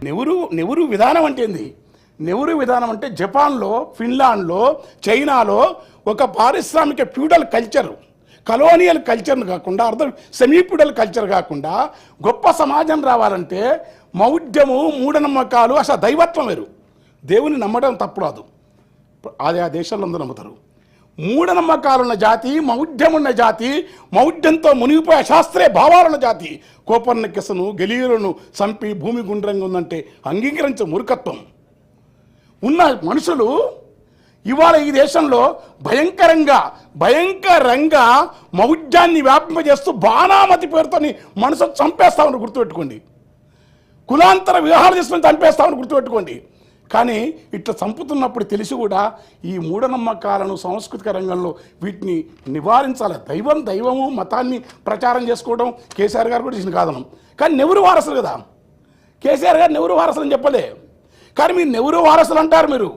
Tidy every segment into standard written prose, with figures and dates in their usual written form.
నెహ్రూ విధానం అంటే ఏంది? నెహ్రూ విధానం అంటే జపాన్లో, ఫిన్లాండ్లో, చైనాలో ఒక పారిశ్రామిక ఫ్యూడల్ కల్చర్, కలోనియల్ కల్చర్ను కాకుండా సెమీ ఫ్యూడల్ కల్చర్ కాకుండా గొప్ప సమాజం రావాలంటే మౌఢ్యము, మూఢనమ్మకాలు, అసలు దైవత్వం వేరు. దేవుని నమ్మడం తప్పుడు కాదు, అది ఆ దేశాల్లో అందరూ నమ్ముతారు. మూఢనమ్మకాలున్న జాతి, మౌఢ్యమున్న జాతి, మౌఢ్యంతో మునిగిపోయే శాస్త్రీయ భావాలున్న జాతి కోపర్నికస్ను, గెలీలును చంపి భూమి గుండ్రంగా ఉందంటే అంగీకరించే మూర్ఖత్వం ఉన్న మనుషులు ఇవాళ ఈ దేశంలో భయంకరంగా మౌఢ్యాన్ని వ్యాపింపజేస్తూ బాణామతి పేరుతో మనసు చంపేస్తామని గుర్తుపెట్టుకోండి. కులాంతర వివాహాలు చేసుకొని చంపేస్తామని గుర్తుపెట్టుకోండి. కానీ ఇట్లా చంపుతున్నప్పుడు తెలిసి కూడా ఈ మూఢనమ్మకాలను సాంస్కృతిక రంగంలో వీటిని నివారించాలి. దైవము మతాన్ని ప్రచారం చేసుకోవడం కేసీఆర్ గారు కూడా చేసిన కాదనం. కానీ నెహ్రూ వారసులు కదా, కేసీఆర్ గారు నెహ్రూ వారసులు అని చెప్పలే. కానీ మీరు నెహ్రూ వారసులు అంటారు.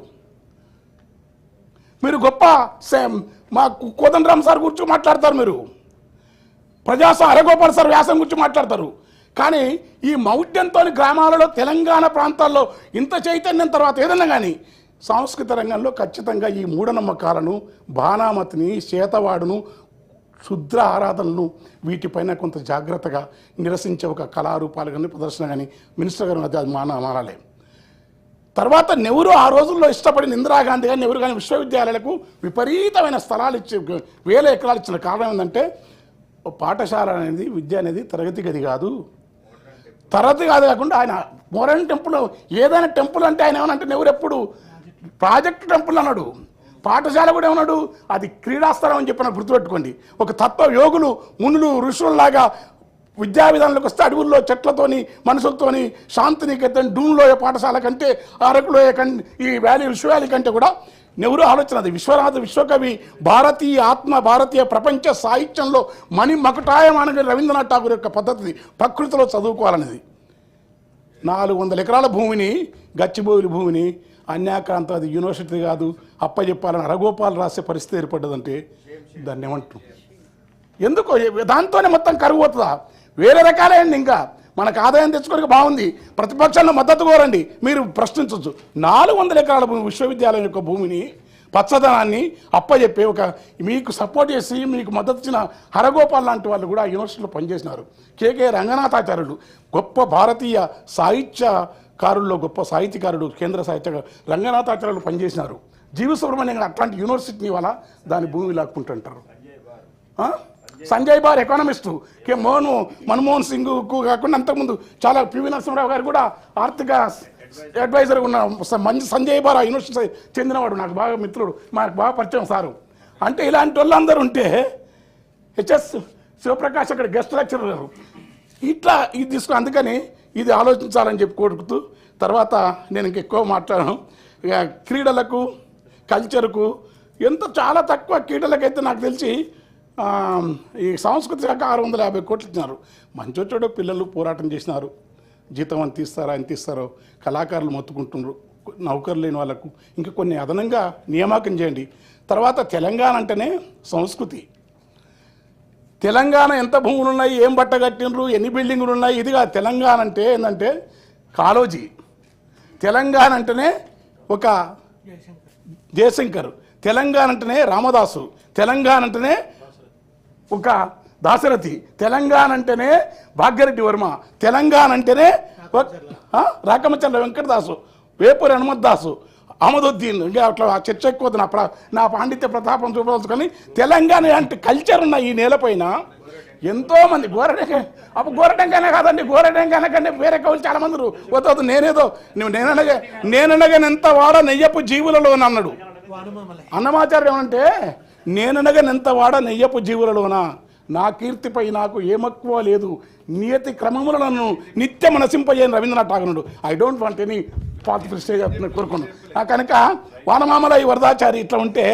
మీరు గొప్ప మా కోదండరామ్ సార్ గురించి మాట్లాడతారు, మీరు హరగోపాల్ సార్ వ్యాసం గురించి మాట్లాడతారు. కానీ ఈ మౌఢ్యంతో గ్రామాలలో, తెలంగాణ ప్రాంతాల్లో ఇంత చైతన్యం తర్వాత ఏదన్నా కానీ సాంస్కృతిక రంగంలో ఖచ్చితంగా ఈ మూఢనమ్మకాలను, బాణామతిని, చేతవాడును, శుద్ర ఆరాధనలను వీటిపైన కొంత జాగ్రత్తగా నిరసించే ఒక కళారూపాలు కానీ, ప్రదర్శన కానీ మినిస్టర్ గారు అది మారాలి. తర్వాత నెహ్రూ ఆ రోజుల్లో ఇష్టపడిన ఇందిరాగాంధీ కానీ, నెహ్రూ కానీ విశ్వవిద్యాలయాలకు విపరీతమైన స్థలాలు ఇచ్చి 1000 ఎకరాలు ఇచ్చిన కారణం ఏంటంటే పాఠశాల అనేది, విద్య అనేది తరగతి గది కాదు. తరగతి కాదు కాకుండా ఆయన మోడర్న్ టెంపుల్, ఏదైనా టెంపుల్ అంటే ఆయన ఏమనంటే నెహ్రూ ఎప్పుడు ప్రాజెక్ట్ టెంపుల్ అన్నాడు. పాఠశాల కూడా ఏమన్నాడు, అది క్రీడాస్థలం అని చెప్పిన గుర్తుపెట్టుకోండి. ఒక తత్వ యోగులు, మునులు, ఋషుల్లాగా విద్యా విధానంలోకి వస్తే అడవుల్లో చెట్లతోని, మనుషులతోని శాంతినికేతన్, డూన్లోయ పాఠశాల కంటే, అరకులోయ ఈ వ్యాలీ విశ్వవ్యాలీ కంటే కూడా నెహ్రూ ఆలోచన అది. విశ్వకవి, భారతీయ ఆత్మ, భారతీయ ప్రపంచ సాహిత్యంలో మకుటాయమానగా రవీంద్రనాథ్ ఠాగూర్ యొక్క పద్ధతి ప్రకృతిలో చదువుకోవాలనేది. 400 ఎకరాల భూమిని, గచ్చిబౌలి భూమిని అన్యాక్రాంతం, అది యూనివర్సిటీ కాదు అప్పచెప్పాలని హరగోపాల్ రాసే పరిస్థితి ఏర్పడ్డదంటే దాన్ని ఏమంటాం? ఎందుకో దాంతోనే మొత్తం కరువు అవుతుందా? వేరే రకాలైంది. ఇంకా మనకు ఆదాయం తెచ్చుకోవడానికి బాగుంది, ప్రతిపక్షాలను మద్దతు కోరండి, మీరు ప్రశ్నించవచ్చు. 400 ఎకరాల భూమి, విశ్వవిద్యాలయం యొక్క భూమిని, పచ్చదనాన్ని అప్పచెప్పి మీకు సపోర్ట్ చేసి మీకు మద్దతు ఇచ్చిన హరగోపాల్ లాంటి వాళ్ళు కూడా యూనివర్సిటీలో పనిచేసినారు. కేకే రంగనాథాచార్యులు గొప్ప భారతీయ సాహిత్యకారుల్లో గొప్ప సాహిత్యకారుడు, కేంద్ర సాహిత్య రంగనాథాచార్యులు పనిచేసినారు. జీవి సుబ్రహ్మణ్యం అట్లాంటి యూనివర్సిటీని వల్ల దాని భూమి లాక్కుంటుంటారు. సంజయ్ బార్ ఎకానమిస్టు, మన్మోహన్ సింగ్కు కాకుండా అంతకుముందు చాలా పివి నరసింహరావు గారు కూడా ఆర్థిక అడ్వైజర్ ఉన్న సంజయ్ బార్ యూనివర్సిటీ చెందినవాడు, నాకు బాగా మిత్రుడు, మాకు బాగా పరిచయం సారు. అంటే ఇలాంటి వాళ్ళందరూ ఉంటే హెచ్ఎస్ శివప్రకాష్ అక్కడ గెస్ట్ లెక్చరర్ గారు ఇట్లా ఇది తీసుకుని, అందుకని ఇది ఆలోచించాలని చెప్పి కోరుకుతూ తర్వాత నేను ఇంకెక్కువ మాట్లాడాను. ఇక క్రీడలకు, కల్చర్కు చాలా తక్కువ. క్రీడలకైతే నాకు తెలిసి ఈ సాంస్కృతిక శాఖ 650 కోట్లు ఇచ్చినారు. మంచోటోడో పిల్లలు పోరాటం చేసినారు, జీతం ఎంత ఇస్తారో కళాకారులు మొత్తుకుంటున్నారు. నౌకరు లేని వాళ్ళకు ఇంకా కొన్ని అదనంగా నియామకం చేయండి. తర్వాత తెలంగాణ అంటేనే సంస్కృతి. తెలంగాణ ఎంత భూములు ఉన్నాయి, ఏం బట్ట కట్టినరు, ఎన్ని బిల్డింగులు ఉన్నాయి, ఇదిగా తెలంగాణ అంటే ఏంటంటే కాళోజీ. తెలంగాణ అంటేనే ఒక జయశంకర్, తెలంగాణ అంటేనే రామదాసు, తెలంగాణ అంటేనే ఒక దాశరథి, తెలంగాణ అంటేనే భాగ్యరెడ్డి వర్మ, తెలంగాణ అంటేనే రాకమచంద్ర వెంకటదాసు, వేపూరి హనుమద్దాసు, అహ్మదుద్దీన్. ఇంకా అట్లా చర్చ ఎక్కువ నా పాండిత్య ప్రతాపం చూపవచ్చు. కానీ తెలంగాణ అంటే కల్చర్ ఉన్న ఈ నేలపైన ఎంతోమంది గోరటంకైనా కాదండి, గోరటంకైనా కంటే వేరే కవులు చాలా మంది వద్దు. నేననగా ఎంత వాడ నెయ్యపు జీవులలో అన్నాడు అన్నమాచార్యం. అంటే నేననగనెంత వాడ నెయ్యపు జీవులలోనా, నా కీర్తిపై నాకు ఏమక్కువ లేదు, నియతి క్రమములను నిత్యం నశింపజేయని రవీంద్రనాథ్ ఠాగూరుడు. I don't want any party prestige కోరుకున్నాను. కనుక వానమామల ఈ వరదాచారి ఇట్లా ఉంటే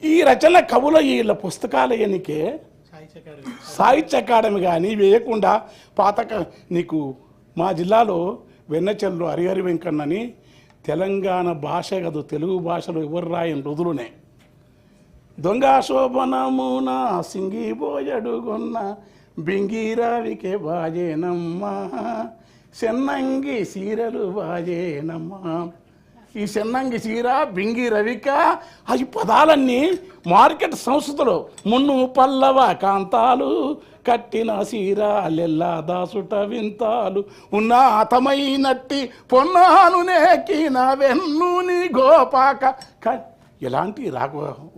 ఈ రచన కవుల వీళ్ళ పుస్తకాలు ఎన్నికే సాహిత్య అకాడమీ కానీ వేయకుండా నీకు మా జిల్లాలో వెన్నచెల్లు హరిహరి వెంకన్నని తెలంగాణ భాష కాదు, తెలుగు భాషలో ఎవరు రాయని రుదులునే. దొంగ శోభనమున సింగిపోయడుగొన్న బింగిరావికే బాజేనమ్మ చెన్నంగి సీరలు బాజేనమ్మా. ఈ చెన్నంగి చీర, బింగి రవిక, ఈ పదాలన్నీ మార్కెట్ సంస్కృతిలో మున్ను పల్లవ కాంతాలు కట్టిన సీరాలెల్లా దాసుట వింతాలు ఉన్నాతమైనట్టి పొన్నాను నేకిన వెన్నుని గోపాక. ఇలాంటి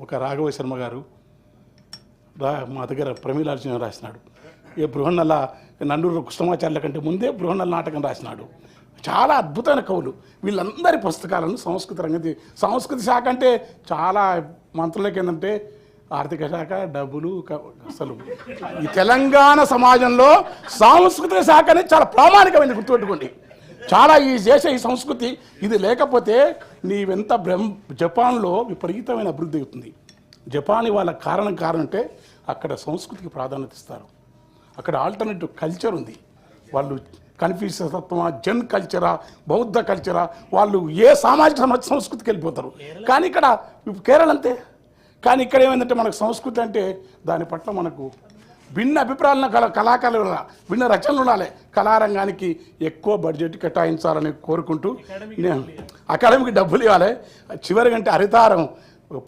ఒక రాఘవ శర్మ గారు మా దగ్గర ప్రమీలార్జున రాసినాడు. ఏ బృహన్నల నండూరు కృష్ణమాచార్యుల కంటే ముందే బృహన్నల నాటకం రాసినాడు. చాలా అద్భుతమైన కవులు. వీళ్ళందరి పుస్తకాలను సంస్కృతి శాఖ అంటే చాలా మంత్రులకి ఏంటంటే ఆర్థిక శాఖ, డబ్బులు. అసలు ఈ తెలంగాణ సమాజంలో సాంస్కృతిక శాఖ అనేది చాలా ప్రామాణికమైనది, గుర్తుపెట్టుకోండి. చాలా ఈ సంస్కృతి ఇది లేకపోతే నీవెంత జపాన్లో విపరీతమైన అభివృద్ధి అవుతుంది. జపాన్ వాళ్ళ కారణం అంటే అక్కడ సంస్కృతికి ప్రాధాన్యత ఇస్తారు. అక్కడ ఆల్టర్నేటివ్ కల్చర్ ఉంది. వాళ్ళు కన్ఫ్యూషియస్ తత్వమా, జెన్ కల్చరా, బౌద్ధ కల్చరా, వాళ్ళు ఏ సామాజిక సంస్కృతికి వెళ్ళిపోతారు. కానీ ఇక్కడ కేరళ అంతే. కానీ ఇక్కడ ఏమైందంటే మనకు సంస్కృతి అంటే దాని పట్ల మనకు భిన్న అభిప్రాయాలను కళాకారులు ఉండాలి, భిన్న రచనలు ఉండాలి. కళారంగానికి ఎక్కువ బడ్జెట్ కేటాయించాలని కోరుకుంటూ అకాడమీకి డబ్బులు ఇవ్వాలి. చివరికంటే హరితారం